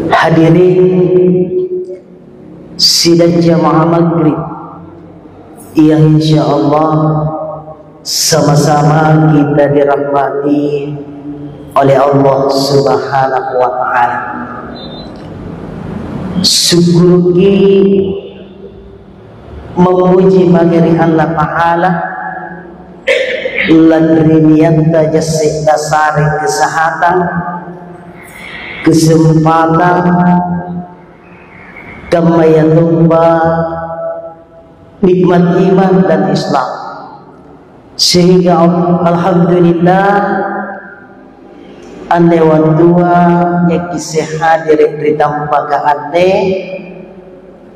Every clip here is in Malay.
Hadirin sidang jamaah maghrib yang insya Allah sama-sama kita dirahmati oleh Allah Subhanahu wa Ta'ala. Syukur memuji magari Allah Ta'ala ladrinian tajasik dasari kesehatan, kesempatan, damai lupa, nikmat iman dan Islam, sehingga alhamdulillah ane wadua yang kisah hadir di tempat ane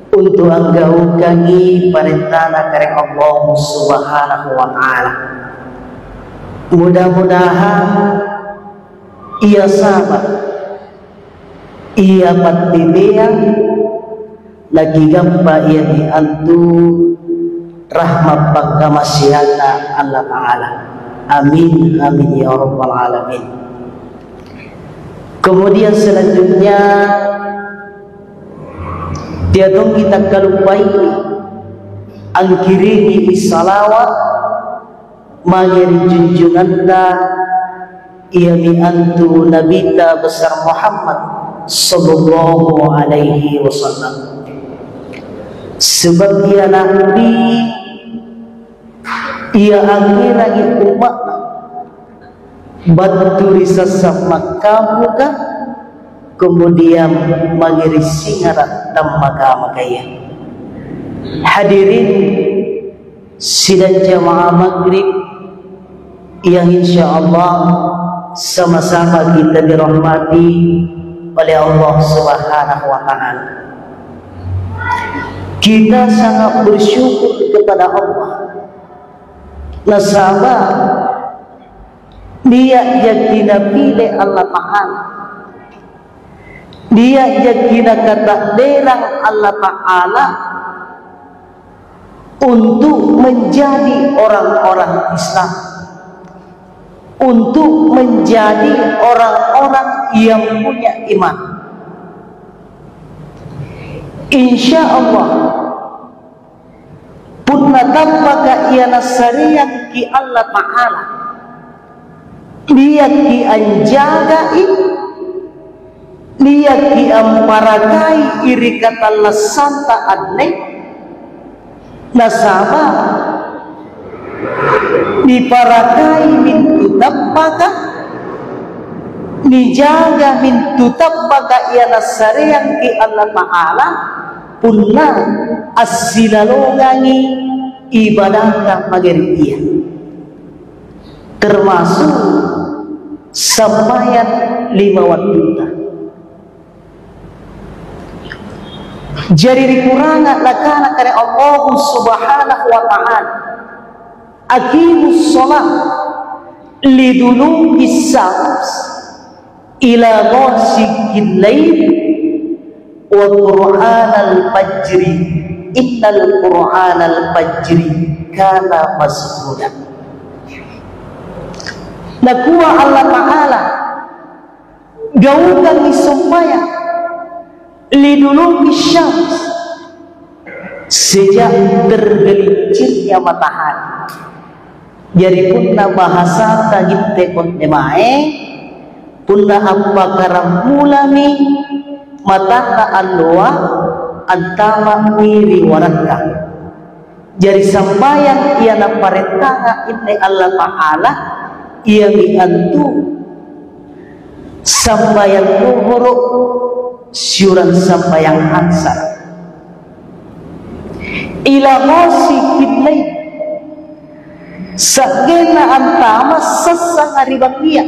untuk anggaukangi perintah dari Allah Subhanahu wa Ta'ala. Mudah-mudahan ia sabar, ia patidian lagi gambar ia diantu rahmat bangga masyarakat Allah Ta'ala. Amin amin ya rabbal alamin. Kemudian selanjutnya tiadong kita kalupai angkiringi salawat magari junjungan ia miantu nabita besar Muhammad sallallahu alaihi wasallam. Sebab ia nabi, ia angkirangi umat batu risasap makamuka, kemudian magari singarat dan makamakayan. Hadirin sidang jamaah maghrib yang insya Allah sama-sama kita dirahmati oleh Allah Subhanahu wa Ta'ala. Kita sangat bersyukur kepada Allah. Nasabah dia yang kita pilih Allah Ta'ala, dia yang kita ketakdiran Allah Ta'ala untuk menjadi orang-orang Islam, untuk menjadi orang-orang yang punya iman. Insya Allah pun natapaka ia nasarian ki Allah Ta'ala, dia ki anjagai, dia ki amparagai iri kata lasanta adne nasaba diparakai mintu tappaka, dijaga mintu tappaka ia nasarian ki Allah Ta'ala punna asilalongangi ibadah magari dia, termasuk sembahyang 5 waktu. Jadi dikurangan lakana kare Allah Subhanahu wa Ta'ala. Aqimus shalah liduluki syams ila ghasiqil lail wa qur'anal fajri innal qur'anal fajri kana masjuda. Nakuwa Allah Ta'ala gaukan isumpaya liduluki syams sejak tergelincirnya matahari. Jadi punna bahasa tagite kontemae punna apa karamulami mataka alwa antama miri waraka. Jadi sambayan ia na parentanga inne Allah Ta'ala ia miantu sambayan tuhuru syuran sambayang hansar ila ghasiqil lail sagena antama sesang aribakia.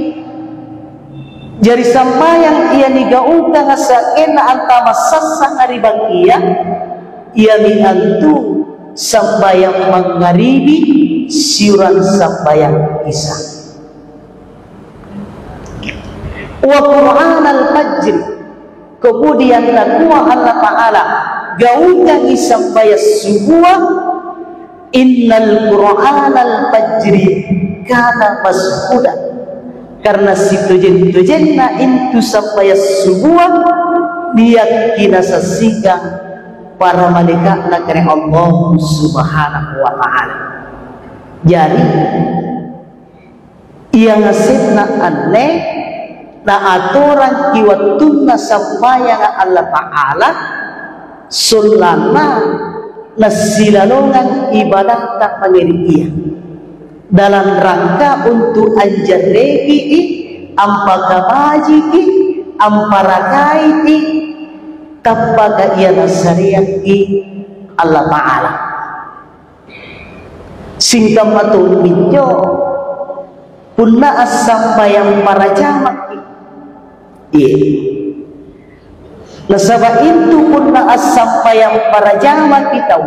Jadi sambayang ia nigauka sagena antama sesang aribakia ia miantu sambayang magharibi syuran sambayang isya wa qur'anal fajr. Kemudian nakua Allah Ta'ala gaukan isambaya subuh innal qur'anal fajri kana mashuda. karena si tujen na itu sampai sebuah niat kina sasigang para malaikat na kare Allah subhanahu wa ta'ala. Jadi ia ngasih na aneh na aturan kiwatun na sampaya nga Allah ta'ala sulana na silalongan ibadah tak pangiriya dalam rangka untuk anjarregi ampagabajiki amparakaiti tapaga iya nasariyaki Allah ta'ala singkam atau minyo punna asambayang para jamak nasaba itu punna asambayang para jamak kita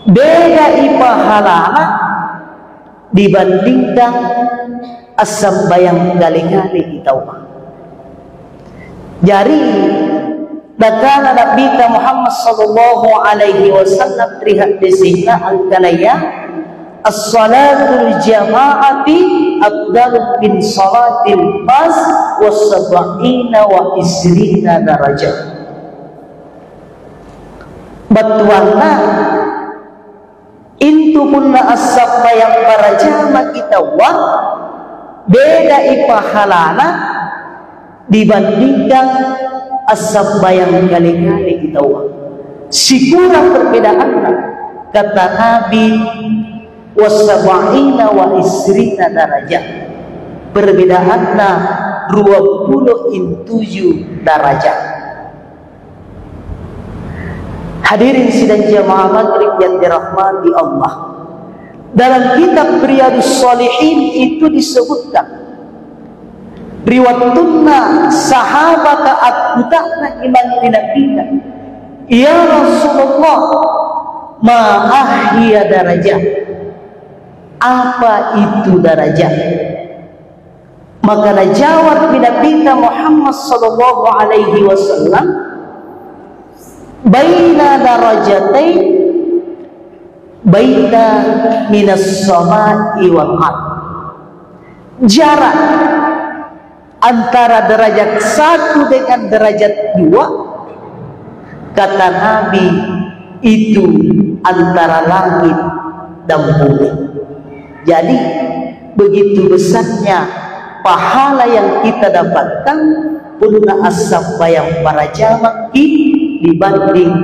beda ipahalana dibandingkan asambayang kali-kali kita jadi dakana Nabi Muhammad sallallahu alaihi wasallam terlihat di sini angkanaya as-salatul jama'ati afdalu min salatil fas wa sab'ina wa isrina darajat. Batuanna intu punna as-sabba yang para jama kita wa beda ipahalana dibandingkan as-sabba yang kali-kali kita wa. Sikurang perbedaanna kata Nabi wasaba'ina wa isrina darajat, perbedaanna 27 darajat. Hadirin sidang jamaah maghrib yang dirahmati Allah, dalam kitab Riyadhus Shalihin itu disebutkan riwayatna sahabat at-tutana iman dinabina ya Rasulullah ma ahya darajat, apa itu darajat? Maka jawab Nabi Muhammad sallallahu alaihi wasallam baina darajatain baina minas samai wal ard, jarak antara derajat 1 dengan derajat 2 kata Nabi itu antara langit dan bumi. Jadi begitu besarnya pahala yang kita dapatkan punna as-sabba yang para jamak dibanding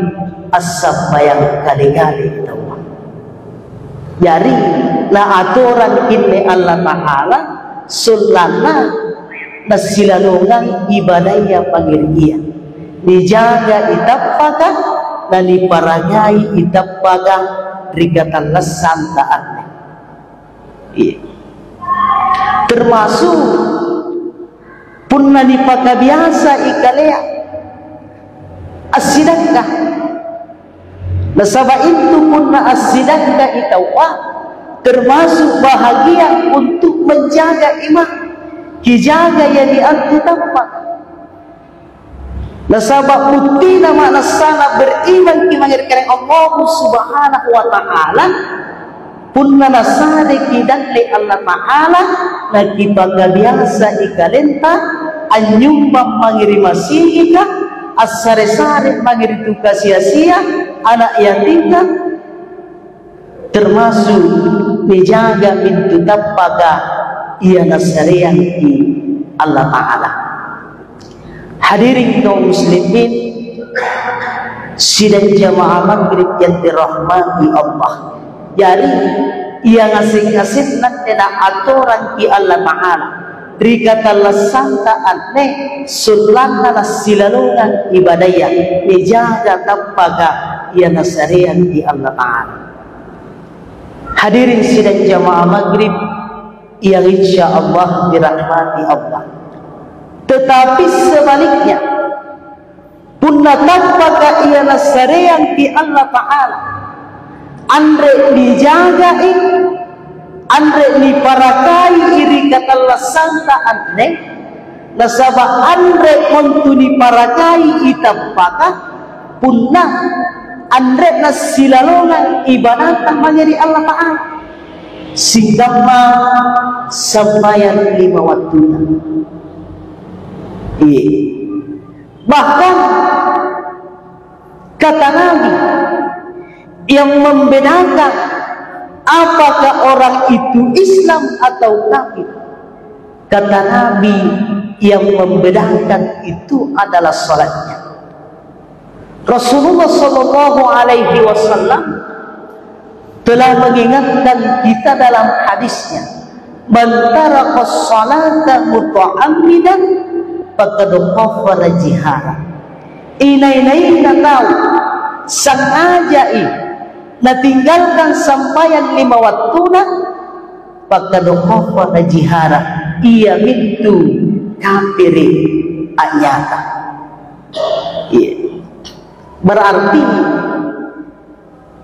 as-sabba yang kali-kali kita. Jadi na aturan ini Allah Ta'ala sulana nasilalungan ibadahnya pangiriya dijaga itapaga dan diparangai itapaga rigatan lesan taatnya. Termasuk punna dipaka biasa ikalea as-sidaqah nasaba itu punna as-sidaqah itawa termasuk bahagia untuk menjaga iman kijaga yang diantu tampak nasaba putih nama nasana beriman kimangirkan Allah subhanahu wa ta'ala punna nasade kidalli Allah Ta'ala nakibaga biasa ikalenta anyumbang mangirimasi ika asare-sare mangirituka sia-sia anak yatimka termasuk dijaga pintu tapaga ia nasarian di Allah Ta'ala. Hadirin kaum muslimin sidang jamaah maghrib yang dirahmati Allah. Jadi ia ngasih-ngasih nanti na aturan ki Allah Ta'ala rikata lasanta anne sulana nasilalungan ibadaya dijaga tapaga ia nasarian di Allah Ta'ala. Hadirin sidang jamaah maghrib yang insya Allah dirahmati Allah. Tetapi sebaliknya punna tapaga ia nasarian di Allah Ta'ala andre dijagai andre diparakai iri kata lasanta anne nasaba andre kontu diparakai itapaka punna andre nasilalongan ibadah menjadi Allah Ta'ala singkama sambayan 5 waktu. Bahkan kata Nabi yang membedakan apakah orang itu Islam atau kafir, kata Nabi yang membedakan itu adalah salatnya. Rasulullah Shallallahu Alaihi Wasallam telah mengingatkan kita dalam hadisnya, man taraka sholata muta'ammidan faqad kafara jihara. Inai tahu sangajai na tinggalkan sampayan 5 waktuna faqad kafara jihara, ia mintu kafiri anyata. Berarti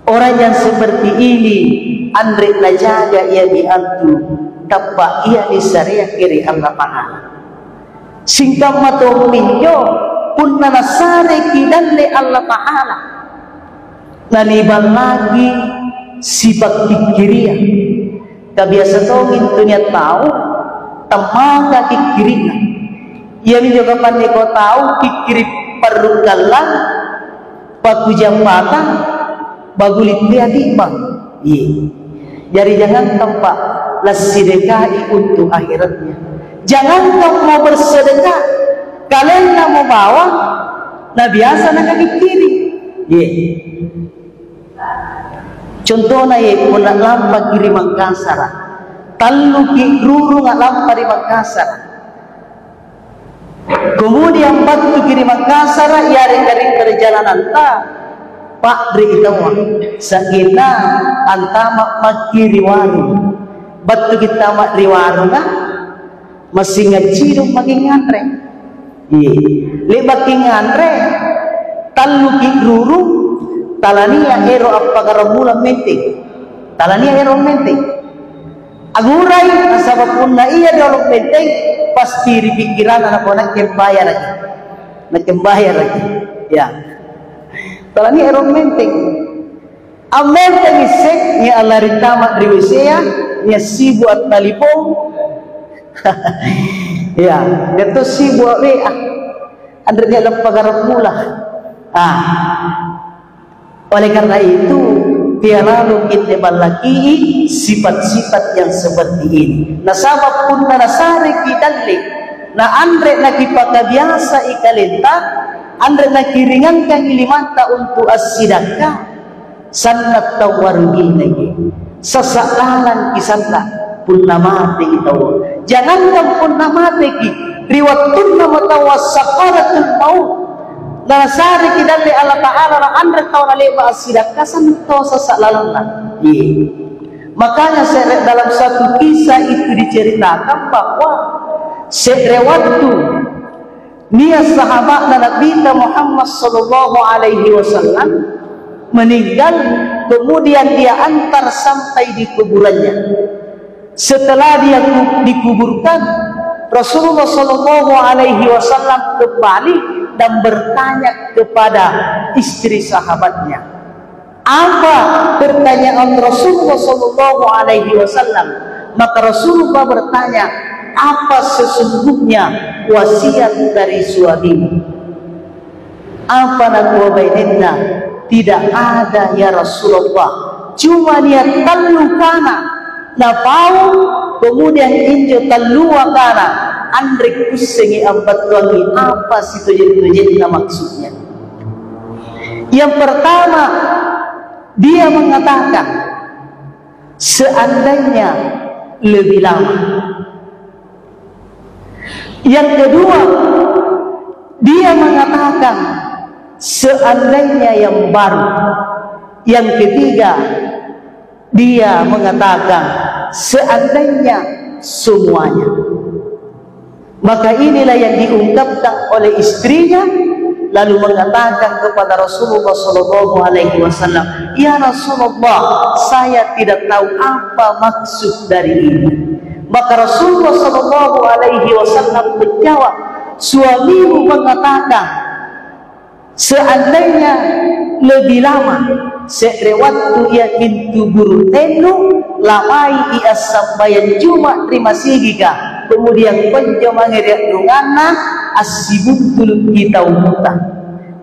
orang yang seperti ini andre lajaga ia diantu tanpa ia disariah kiri Allah Ta'ala. Singkam mato minyo pun nanasare kidalle Allah Ta'ala. Nanibang lagi sifat kikiria. Kabiasa tongin tunya tahu tamaga kikirina. Ia juga pandai kau tahu kikiri perrukalan paku jambatan bagulit dia timbang. Jadi jangan tempat sedekah untuk akhiratnya. Jangan kau mau bersedekah kalian nak mau bawa nah biasa nak kaki kiri. Contohnya nak lampa kiri Makassar, talu ruru nak lampa di Makassar. Kemudian batu kiri Makassar ya dari perjalanan Pak Dri itawa sakina antama makiri warung batu kita mak riwarung masih ngacirung makin ngantre lebat ngantre talu ruru talania ero apa karamula menting talania ero menting agurai asabapun na iya dalam menting pasti di pikiran anak nak bayar lagi ya talani ero menting amenteng isek ni Allah ritama riwisea ni sibu at talipong ya itu sibu wa andre dia lepagarap mula oleh karena itu tiada kita balaki sifat-sifat yang seperti ini. Nasabab pun nasari kidalli na andre nakipaka biasa ikalenta andre nakiringankan ilimanta untuk as-sidaqah sanat tawarugin lagi sasakalan kisanta pun namate itaw jangan pun namate ki riwatun namatawa sakaratul maut nasari kidalli Allah Ta'ala na andre taw na leba as-sidaqah sanat taw sasakalan makanya dalam satu kisah itu diceritakan bahwa waktu dia sahabat Nabi Muhammad sallallahu alaihi wasallam meninggal, kemudian dia antar sampai di kuburannya. Setelah dia dikuburkan, Rasulullah sallallahu alaihi wasallam kembali dan bertanya kepada istri sahabatnya. Apa pertanyaan Rasulullah sallallahu alaihi wasallam? Maka Rasulullah bertanya, apa sesungguhnya wasiat dari suamimu? Apa nak wabainna? Tidak ada ya Rasulullah, cuma dia talu kana napau kemudian injo talua kana andre kusengi ambat wangi. Apa situ jadi maksudnya? Yang pertama dia mengatakan seandainya lebih lama. Yang kedua, dia mengatakan seandainya yang baru. Yang ketiga, dia mengatakan seandainya semuanya. Maka inilah yang diungkapkan oleh istrinya, lalu mengatakan kepada Rasulullah sallallahu alaihi wasallam, "Ya Rasulullah, saya tidak tahu apa maksud dari ini." Maka Rasulullah sallallahu alaihi wasallam menjawab, "Suamimu mengatakan seandainya lebih lama sekrewatu ia pintu buru tenu lamai ia sambayan cuma terima sigika kemudian penjo mangeriak dungana asibuntul kita umuta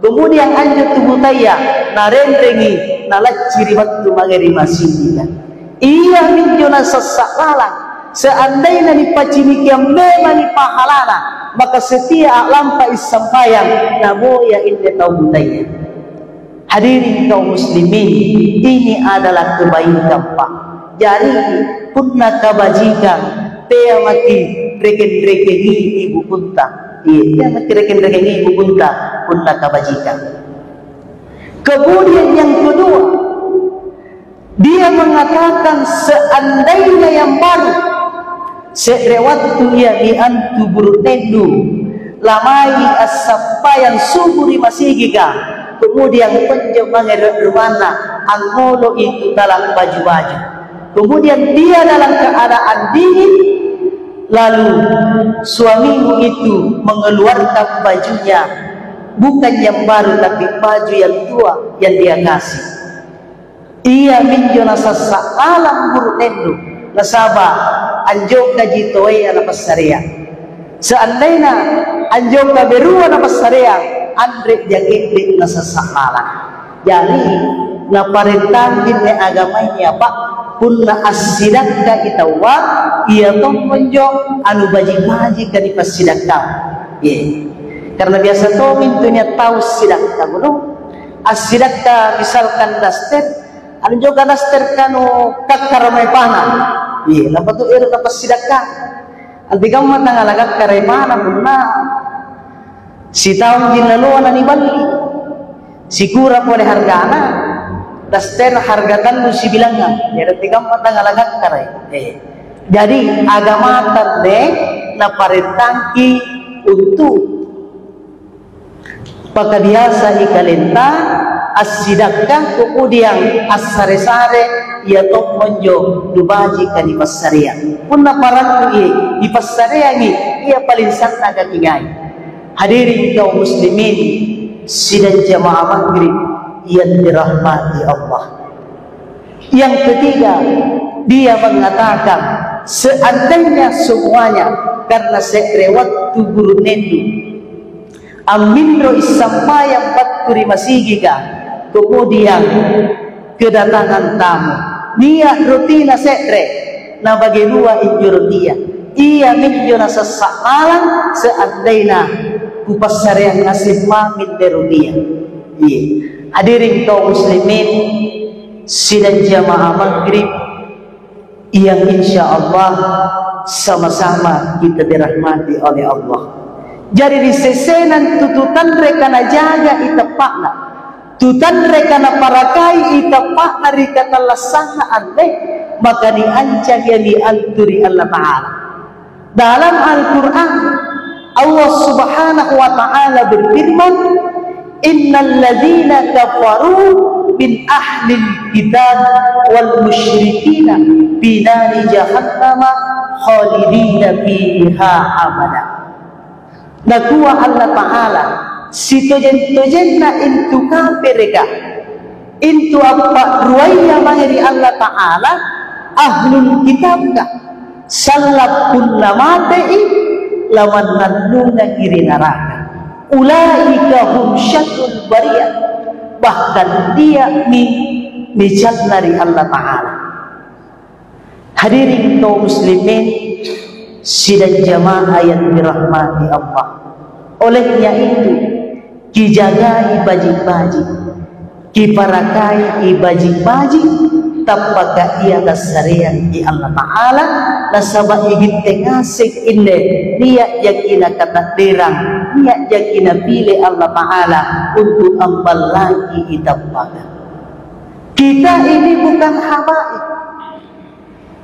kemudian anjo tubuh taya narendrengi nalaciri waktu mangeri masigika ia minjona sesak lalang seandainya dipacimikiam memang pahalana maka setia lampai sampayang namoya inde tahu taya. Hadirin kaum muslimin, ini adalah kebaikan Pak. Jadi punna kebajikan, dia mati reken-rekeni ibu kunta. Iya, dia mati reken-rekeni ibu kunta punna kebajikan. Kemudian yang kedua, dia mengatakan seandainya yang baru, sekrewatu ia diantu burtendu, lamai asampayan suburi masigika. Kemudian penjembangan rumana angolo itu dalam baju-baju. Kemudian dia dalam keadaan dingin, lalu suamimu itu mengeluarkan bajunya, bukan yang baru tapi baju yang tua yang dia kasih. Ia minjona sasak alam burtendu nasaba anjok kaji toei ana pasarea. Seandainya anjok ka berua na pasarea Andre jagit na sasakalan. Jadi na parentangin ni agamanya Pak pun na asidak ka itawa iya tong menjo anu baji-baji ka di pasidak ka. Karena biasa to mintunya tahu sidak ka gunung. Asidak ka misalkan daster anu juga daster kanu kakkaramay pana. Napa to ero ka pasidak ka. Anti kamu matangalagat karay pana punna si tahun jinaluan na ni bali si kura po hargana dasten hargakan lu si bilangan ya ketika matangalagat karay jadi agama tande na paretangki untuk pakabiasa ikalenta asidakah kemudian asare-sare ia tok monjo dubaji ka di pasaria punna parang di pasaria ni ia paling sanna gatingai. Hadirin kaum muslimin sidang jamaah maghrib yang dirahmati Allah. Yang ketiga, dia mengatakan seandainya semuanya karena sekrewat guru nendu amindro isampayang baturi masigika kemudian kedatangan tamu niat rutina sekre na bagi dua injur dia ia minjona sesak malam seandainya kupasar yang ngasih mamin derunia. Hadirin kaum muslimin sidang jamaah maghrib yang insya Allah sama-sama kita dirahmati oleh Allah. Jadi di sesenan tututan reka na jaga itapakna tutan reka na parakai itapakna rika talasana ande maka diancang yang dianturi Allah Ta'ala dalam Al-Quran. Allah subhanahu wa ta'ala berfirman innal ladzina kafaru min ahlil kitab wal musyrikina fi nari jahannama khalidina fiha abada. Nakuwa Allah ta'ala sitojen-tojenna intu kafirika intu apa ruaya mangeri Allah ta'ala ahlul kitabka salap kunnamatei lawan nandungan iri neraka ulaika hum syarrul bariyah bahkan dia mijat dari Allah Ta'ala. Hadirin kaum muslimin sidang jamaah yang dirahmati Allah olehnya itu kijagai baji-baji kiparakai baji-baji tapaka ia dasarian di Allah Ta'ala nasabah igit tengasik inde niat yakina katakdiran niat yakina pilih Allah Ta'ala untuk ambal lagi itapaka. Kita ini bukan habaib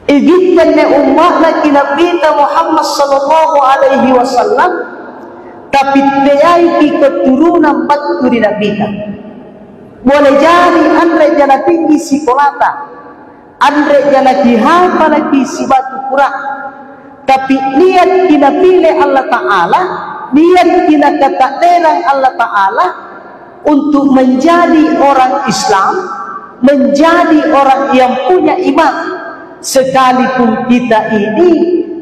igitkan ne umat lagi Nabi Muhammad sallallahu alaihi wasallam tapi teai ki keturunan baturi Nabi. Boleh jadi andre jana tinggi si kolata, andre jana dihafal lagi si batu kurang. Tapi niat kita pilih Allah Ta'ala, niat kita ketakdiran Allah Ta'ala, untuk menjadi orang Islam, menjadi orang yang punya iman, sekalipun kita ini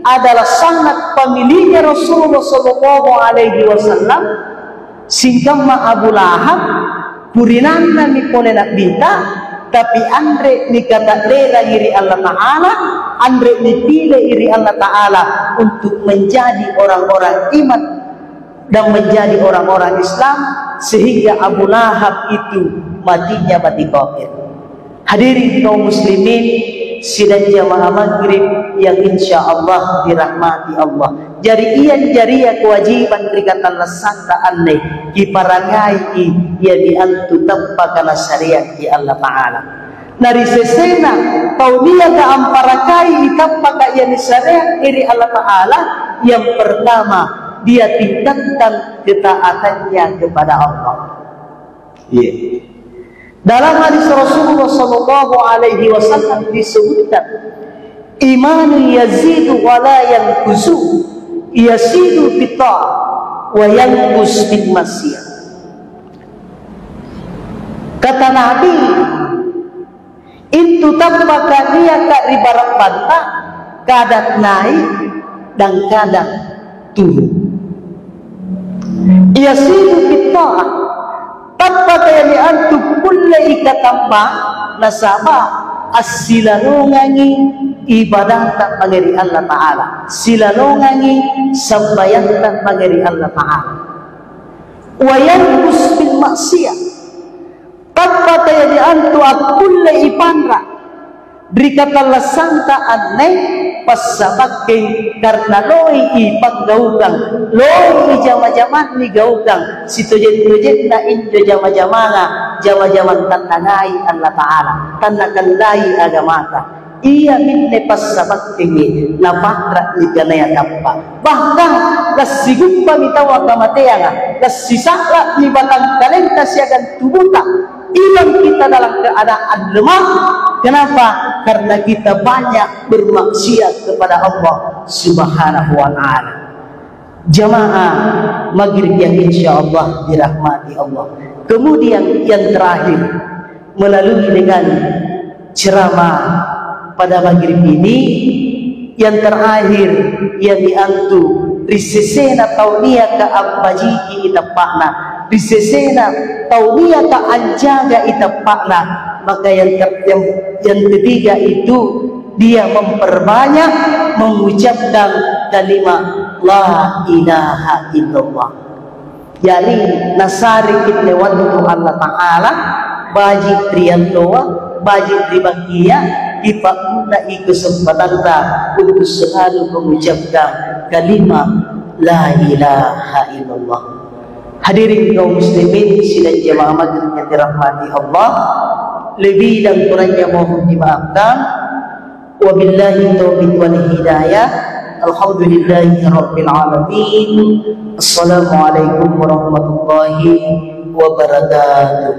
adalah sangat pemilihnya Rasulullah Sallallahu Alaihi Wasallam, singkama Abu Lahab, purinanna mi ponenak bita, tapi andre ni kata dera iri Allah Ta'ala, andre ni pilih iri Allah Ta'ala untuk menjadi orang-orang iman dan menjadi orang-orang Islam, sehingga Abu Lahab itu matinya mati kafir. Hadirin kaum muslimin sidang jamaah maghrib yang insya Allah dirahmati Allah. Jadi ian jariya kewajiban berikatan lesanta aneh kiparangai ia diantu tampakala syariat di Allah Ta'ala. Nari sesena taunia ka amparakai tampaka ia syariat iri Allah Ta'ala. Yang pertama, dia tingkatkan ketaatannya kepada Allah. Yeah. Dalam hadis Rasulullah Sallallahu Alaihi Wasallam disebutkan, iman yazidu wa la yanqusu, yazidu bitta wa yanqus bil maksiyah. Kata Nabi, itu tampaknya dia kak ribarat bantah, kadang naik dan kadang turun. Yazidu bitta, tanpa kaya antu kulle ikatampa nasaba asilalongangi ibadah tak pangeri Allah Ta'ala, silalongangi sambayan tak pangeri Allah Ta'ala. Wayankus bil maksiyah, tanpa kaya antu kulle ipanra berikatalah sangka aneh pasabakin karena loi ipaggaukang loi jama-jaman ni gaukang situjet-tujet na injo jama-jamana jama-jaman tananai Allah Ta'ala tanakalai agamata iya minne pasabakin napatra ni ganaya tappa bahkan lasigumpa mitawa kamateanga lasisakla ni batang talenta siagan tubuta ilang kita dalam keadaan lemah. Kenapa? Karena kita banyak bermaksiat kepada Allah Subhanahu wa Ta'ala. Jamaah maghrib yang insya Allah dirahmati Allah. Kemudian yang terakhir, melalui dengan ceramah pada maghrib ini, yang terakhir yang diantu risesena taunia ka abbajiki itapakna, risesena taunia ka anjaga itapakna. Maka yang ketiga itu dia memperbanyak mengucapkan kalimat la ilaha illallah. Jadi nasari kita waktu Allah Ta'ala bajik triyantoa bajik tribakia kita guna kesempatan untuk selalu mengucapkan kalimat la ilaha illallah. Hadirin kaum muslimin sidang jamaah maghrib yang dirahmati Allah, lebih dan kurangnya mohon dimaafkan. Wabillahi taufiq wal hidayah. Alhamdulillahi rabbil alamin. Assalamualaikum warahmatullahi wabarakatuh.